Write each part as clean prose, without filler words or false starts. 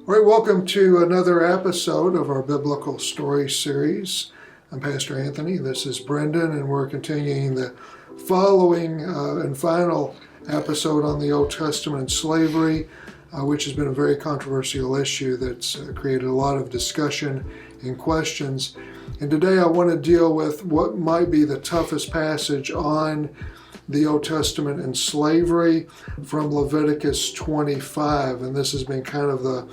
All right, welcome to another episode of our Biblical Story Series. I'm Pastor Anthony, this is Brendan, and we're continuing the following and final episode on the Old Testament and slavery, which has been a very controversial issue that's created a lot of discussion and questions. And today I want to deal with what might be the toughest passage on the Old Testament and slavery from Leviticus 25, and this has been kind of the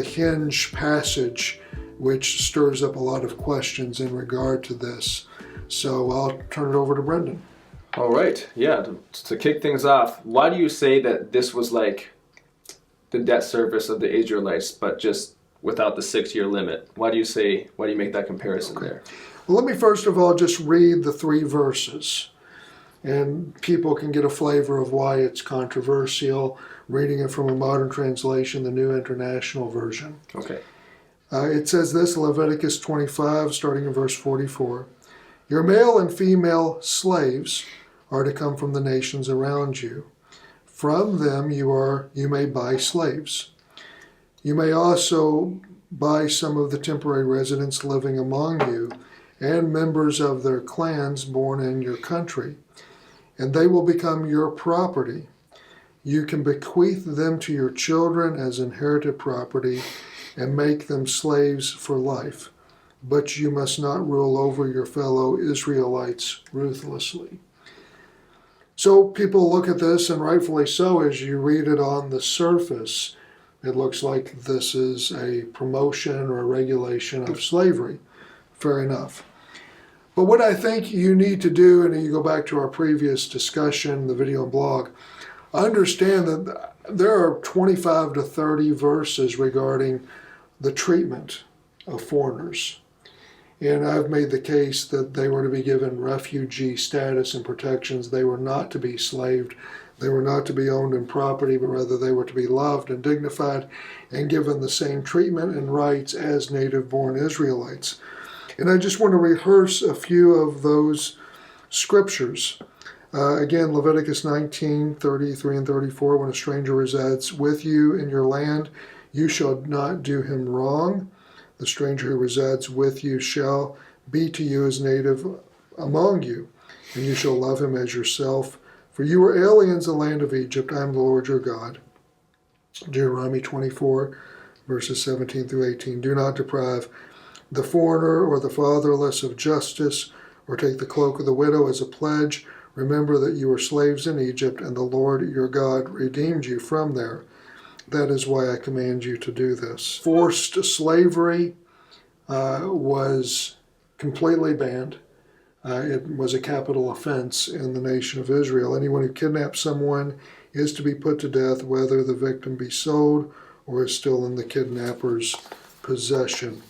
hinge passage, which stirs up a lot of questions in regard to this. So I'll turn it over to Brendan. All right, yeah, to kick things off, why do you say that this was like the debt service of the Israelites, but just without the 6-year limit? Why do you make that comparison there? Well, let me first of all just read the 3 verses, and people can get a flavor of why it's controversial, reading it from a modern translation, the New International Version. Okay. It says this, Leviticus 25, starting in verse 44. Your male and female slaves are to come from the nations around you. From them you may buy slaves. You may also buy some of the temporary residents living among you and members of their clans born in your country, and they will become your property. You can bequeath them to your children as inherited property and make them slaves for life, but you must not rule over your fellow Israelites ruthlessly. So people look at this, and rightfully so, as you read it on the surface, it looks like this is a promotion or a regulation of slavery. Fair enough. But what I think you need to do, and you go back to our previous discussion, the video and blog, understand that there are 25 to 30 verses regarding the treatment of foreigners. And I've made the case that they were to be given refugee status and protections. They were not to be slaved. They were not to be owned in property, but rather they were to be loved and dignified and given the same treatment and rights as native-born Israelites. And I just want to rehearse a few of those scriptures. Again, Leviticus 19, 33 and 34, when a stranger resides with you in your land, you shall not do him wrong. The stranger who resides with you shall be to you as native among you, and you shall love him as yourself. For you were aliens in the land of Egypt. I am the Lord your God. Deuteronomy 24, verses 17 through 18. Do not deprive the foreigner or the fatherless of justice, or take the cloak of the widow as a pledge. Remember that you were slaves in Egypt, and the Lord your God redeemed you from there. That is why I command you to do this. Forced slavery was completely banned. It was a capital offense in the nation of Israel. Anyone who kidnaps someone is to be put to death, whether the victim be sold or is still in the kidnapper's possession.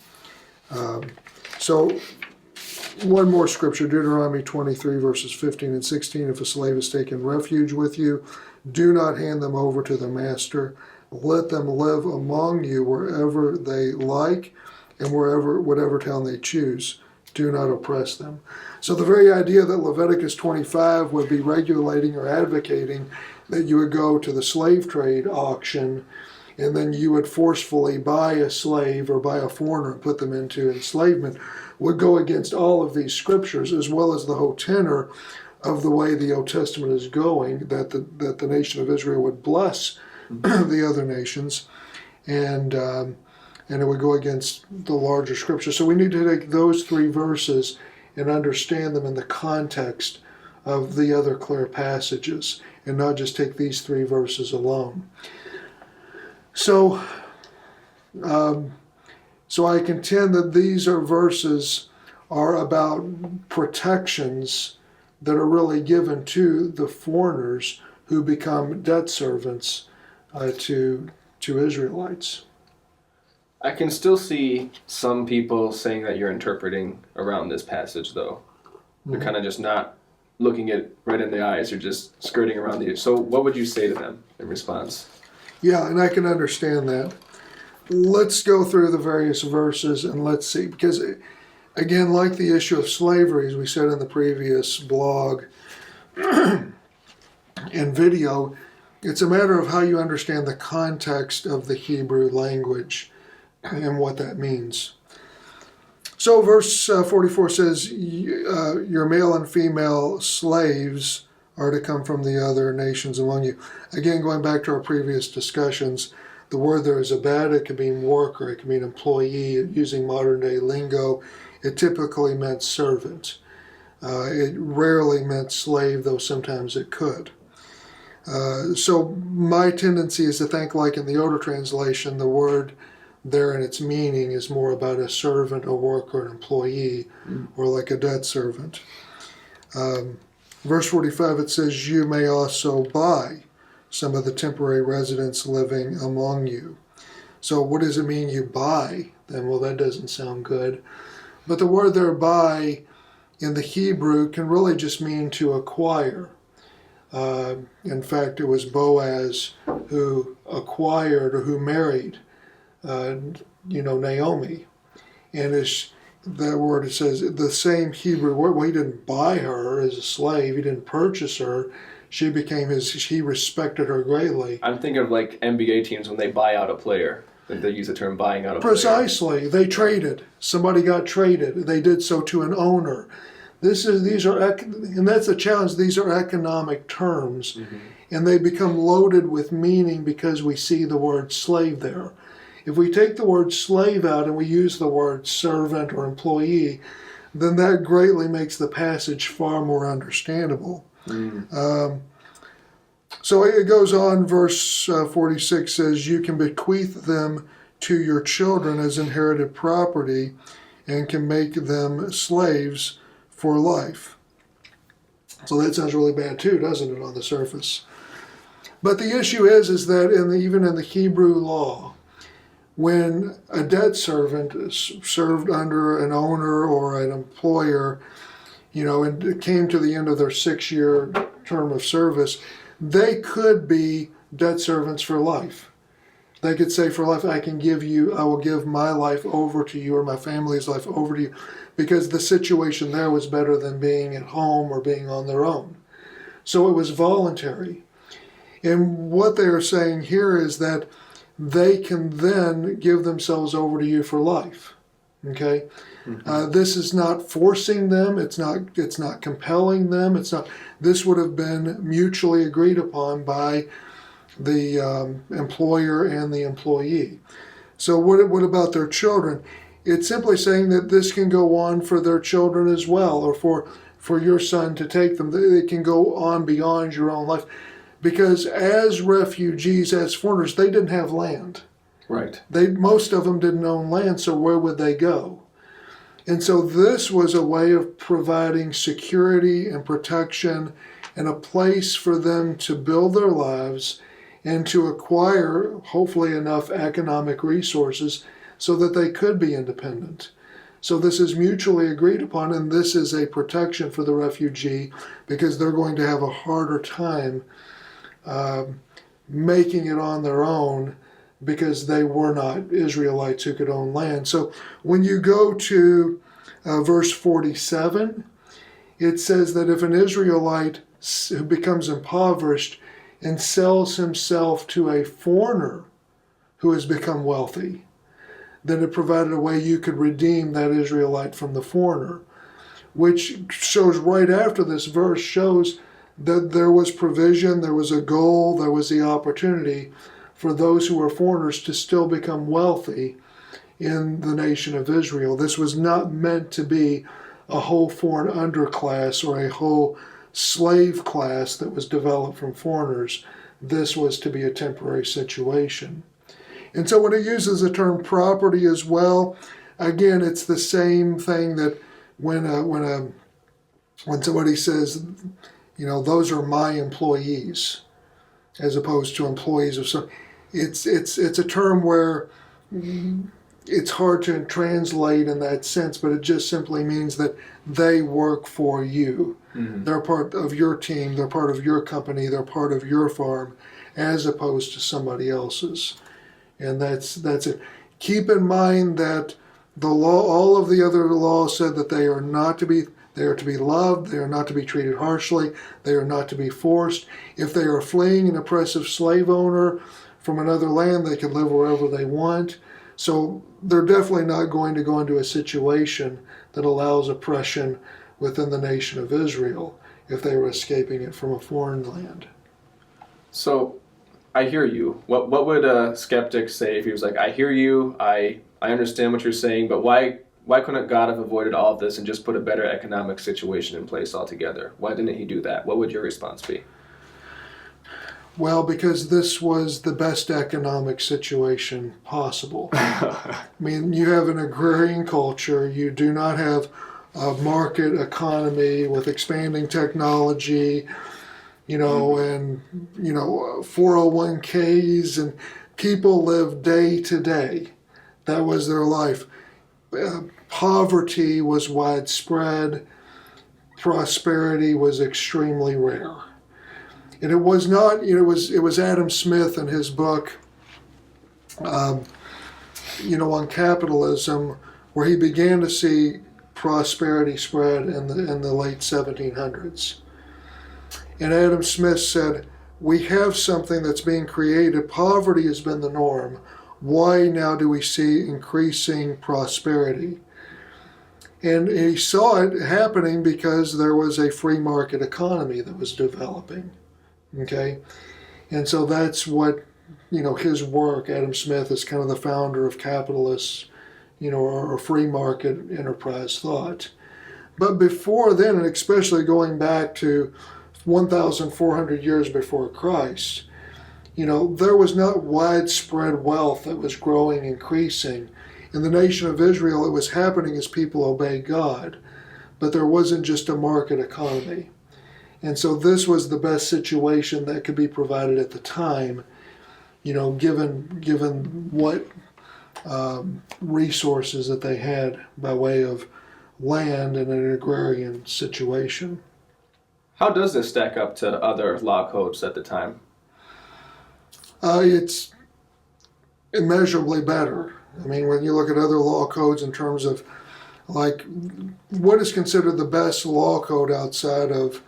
So one more scripture, Deuteronomy 23, verses 15 and 16. If a slave has taken refuge with you, do not hand them over to the master. Let them live among you wherever they like and whatever town they choose. Do not oppress them. So the very idea that Leviticus 25 would be regulating or advocating that you would go to the slave trade auction and then you would forcefully buy a slave or buy a foreigner and put them into enslavement would go against all of these scriptures, as well as the whole tenor of the way the Old Testament is going, that the nation of Israel would bless the other nations, and it would go against the larger scripture. So we need to take those 3 verses and understand them in the context of the other clear passages, and not just take these 3 verses alone. So I contend that these verses are about protections that are really given to the foreigners who become debt servants to Israelites. I can still see some people saying that you're interpreting around this passage, though. You're kind of just not looking it right in the eyes. You're just skirting around the edge. So what would you say to them in response? Yeah, and I can understand that. Let's go through the various verses and let's see, because again, like the issue of slavery, as we said in the previous blog and video, it's a matter of how you understand the context of the Hebrew language and what that means. So verse 44 says, your male and female slaves are to come from the other nations among you. Again, going back to our previous discussions, the word there is abed. It can mean worker, it can mean employee. Using modern day lingo, it typically meant servant. It rarely meant slave, though sometimes it could. So my tendency is to think, like in the Yoder translation, the word there in its meaning is more about a servant, a worker, an employee, or like a debt servant. Verse 45, it says, you may also buy some of the temporary residents living among you. So what does it mean you buy them? Well, that doesn't sound good. But the word there, buy, in the Hebrew can really just mean to acquire. In fact, it was Boaz who acquired or who married, Naomi. And that word, it says the same Hebrew word. Well, he didn't buy her as a slave. He didn't purchase her. She became he respected her greatly. I'm thinking of like NBA teams when they buy out a player. They use the term buying out a player. Precisely. They traded. Somebody got traded. They did so to an owner. And that's the challenge. These are economic terms, and they become loaded with meaning because we see the word slave there. If we take the word slave out and we use the word servant or employee, then that greatly makes the passage far more understandable. So it goes on, verse 46 says, you can bequeath them to your children as inherited property and can make them slaves for life. So that sounds really bad too, doesn't it, on the surface? But the issue is that even in the Hebrew law, when a debt servant served under an owner or an employer, and it came to the end of their 6-year term of service, they could be debt servants for life. They could say for life, I will give my life over to you, or my family's life over to you, because the situation there was better than being at home or being on their own. So it was voluntary. And what they are saying here is that they can then give themselves over to you for life. Okay? This is not forcing them. It's not compelling them. This would have been mutually agreed upon by the employer and the employee. So what about their children? It's simply saying that this can go on for their children as well, or for your son to take them. It can go on beyond your own life. Because as refugees, as foreigners, they didn't have land. Right. Most of them didn't own land, so where would they go? And so this was a way of providing security and protection and a place for them to build their lives and to acquire, hopefully, enough economic resources so that they could be independent. So this is mutually agreed upon, and this is a protection for the refugee because they're going to have a harder time making it on their own because they were not Israelites who could own land. So when you go to verse 47, it says that if an Israelite who becomes impoverished and sells himself to a foreigner who has become wealthy, then it provided a way you could redeem that Israelite from the foreigner, which shows right after this verse shows that there was provision, there was a goal, there was the opportunity for those who were foreigners to still become wealthy in the nation of Israel. This was not meant to be a whole foreign underclass or a whole slave class that was developed from foreigners. This was to be a temporary situation. And so when it uses the term property as well, again, it's the same thing that when somebody says, those are my employees, as opposed to employees of some. It's a term where it's hard to translate in that sense, but it just simply means that they work for you. Mm-hmm. They're part of your team, they're part of your company, they're part of your farm, as opposed to somebody else's. And that's it. Keep in mind that the law, all of the other laws said that they They are to be loved. They are not to be treated harshly. They are not to be forced. If they are fleeing an oppressive slave owner from another land, they can live wherever they want. So they're definitely not going to go into a situation that allows oppression within the nation of Israel if they were escaping it from a foreign land. So I hear you. What would a skeptic say if he was like, I hear you, I understand what you're saying, but why couldn't God have avoided all of this and just put a better economic situation in place altogether? Why didn't he do that? What would your response be? Well, because this was the best economic situation possible. I mean, you have an agrarian culture. You do not have a market economy with expanding technology, and 401ks, and people live day to day. That was their life. Poverty was widespread. Prosperity was extremely rare. And it was not, it was Adam Smith in his book, on capitalism, where he began to see prosperity spread in the late 1700s. And Adam Smith said, we have something that's being created. Poverty has been the norm. Why now do we see increasing prosperity? And he saw it happening because there was a free market economy that was developing. Okay? And so that's what, his work, Adam Smith is kind of the founder of capitalists, or free market enterprise thought. But before then, and especially going back to 1,400 years before Christ, there was not widespread wealth that was growing, increasing. In the nation of Israel, it was happening as people obeyed God, but there wasn't just a market economy. And so this was the best situation that could be provided at the time, given what resources that they had by way of land in an agrarian situation. How does this stack up to other law codes at the time? It's immeasurably better. I mean, when you look at other law codes in terms of, like, what is considered the best law code outside of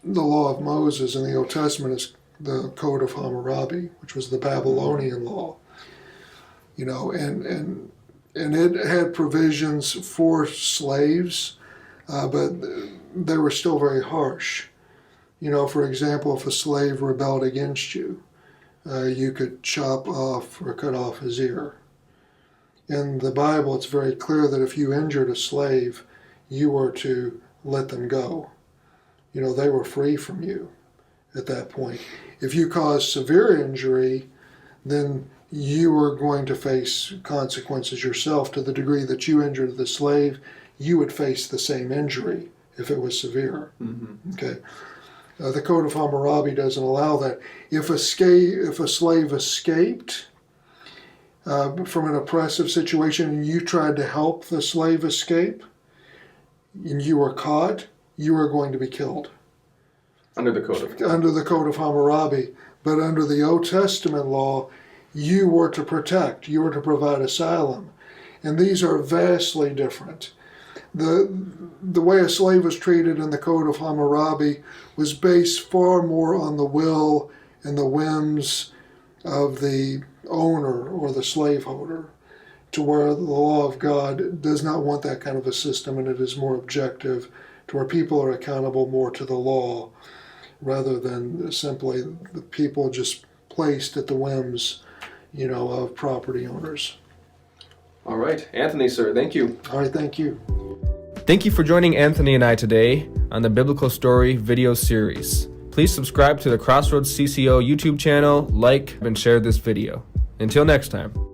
the law of Moses in the Old Testament is the Code of Hammurabi, which was the Babylonian law. And it had provisions for slaves, but they were still very harsh. For example, if a slave rebelled against you, you could chop off or cut off his ear. In the Bible, it's very clear that if you injured a slave, you were to let them go. They were free from you at that point. If you caused severe injury, then you were going to face consequences yourself. To the degree that you injured the slave, you would face the same injury if it was severe. Mm-hmm. Okay. The Code of Hammurabi doesn't allow that. If a slave escaped from an oppressive situation and you tried to help the slave escape, and you were caught, you were going to be killed. Under the Code of Hammurabi. But under the Old Testament law, you were to protect, you were to provide asylum. And these are vastly different. The way a slave was treated in the Code of Hammurabi was based far more on the will and the whims of the owner or the slaveholder, to where the law of God does not want that kind of a system, and it is more objective, to where people are accountable more to the law rather than simply the people just placed at the whims, of property owners. All right. Anthony, sir, thank you. All right, thank you. Thank you for joining Anthony and I today on the Biblical Story video series. Please subscribe to the Crossroads CCO YouTube channel, like, and share this video. Until next time.